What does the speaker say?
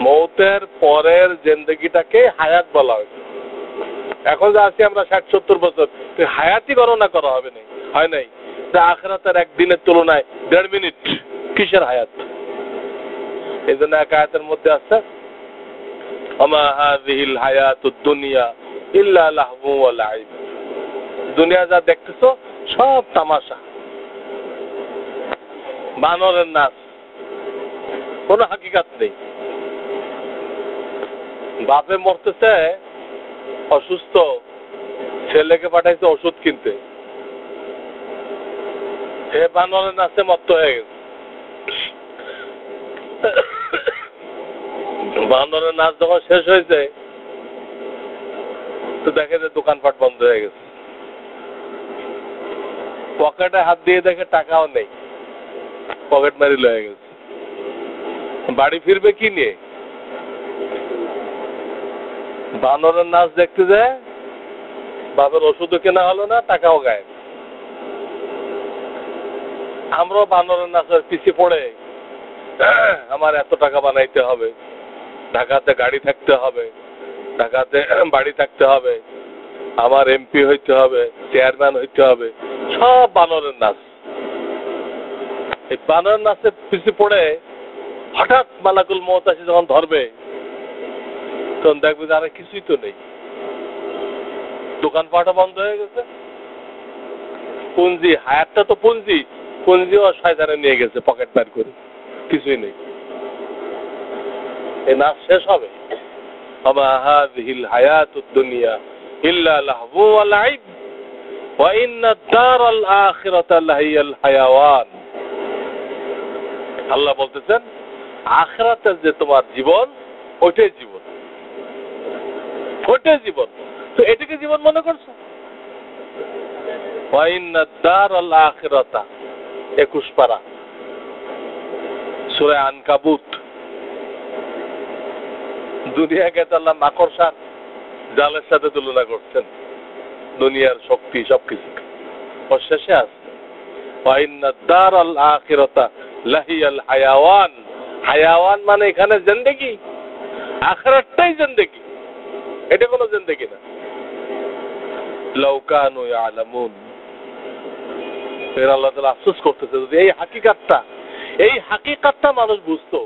মৌতের পরের জিন্দেগিটাকে হায়াত বলা হয়েছে। এখন যে আছি আমরা 60-70 বছর, হায়াতই গণনা করা হবে না, হয় নাই যে আখিরাতের একদিনের তুলনায় 1.5 মিনিট, কিসের হায়াত? এই জন্য এক আয়াতের মধ্যে আছে ওমা হাযিহিল হায়াতুদ দুনিয়া ইল্লা লাহবু ওয়া লাইব। দুনিয়া যা দেখতেছো সব তামাশা, বানরের নাচ, কোনো হাকিকাত নেই। বাপে মরতেছে অসুস্থ, ছেলেকে পাঠাইছে ওষুধ কিনতে, সে বানরের নাচে মত্ত হয়ে গেছে। বানরের নাচ যখন শেষ হয়েছে তো দেখে যে দোকানপাট বন্ধ হয়ে গেছে। পকেটে হাত দিয়ে দেখে টাকাও নেই, পকেট মারি লয়ে গেছে। বাড়ি ফিরবে কি নিয়ে? বানরের নাচ দেখতে যায়, বাপের ওষুধও কেনা হলো না, টাকাও গায়েব। আমরাও বানরের নাচের পিছিয়ে পড়ে আমার এত টাকা বানাইতে হবে, ঢাকাতে গাড়ি থাকতে হবে, ঢাকাতে বাড়ি থাকতে হবে, আমার এমপি হইতে হবে, চেয়ারম্যান হইতে হবে, সব বানরের নাচ। এই বানরের নাচের পিছিয়ে পড়ে হঠাৎ মালাকুল মউত আসি যখন ধরবে, তখন দেখবে যে আর কিছুই তো নেই, দোকানপাটও বন্ধ হয়ে গেছে, পুঞ্জি, হায়াতটা তো পুঞ্জি, পুঞ্জিও শয়তানে নিয়ে গেছে পকেট বের করে, কিছুই নেই। এই নাচ শেষ হবে। ওমা হাযিহিল হায়াতুদ দুনিয়া ইল্লা লাহবু ওয়া লাইব ওয়া ইন্নাদ দারাল আখিরাতা লাহিয়াল হায়াওয়ান। আল্লাহ বলতেছেন আখিরাতের যে তোমার জীবন, ওইটাই জীবন, ওইটাই জীবন। তো এটাকে জীবন মনে করছো? ওয়া ইন্নাদ দারাল আখিরাতা, 21 পারা সূরা আনকাবুত। দুনিয়াকে তো আল্লাহ মাকড়সার জালের সাথে তুলনা করছেন, দুনিয়ার শক্তি সবকিছু। ওর শেষে আছে ওয়া ইন্নাদ দারাল আখিরাতা লাহিয়াল হায়াওয়ান। হায়াওয়ান মানে এখানে জিন্দেগি, আখিরাতটাই জিন্দেগি, এটা কোনো জিন্দেগি না। লাউ কানু ইয়ালামুন। এর আল্লাহ তাআলা আফসোস করতেছে, যদি এই হাকিকাতটা মানুষ বুঝতো,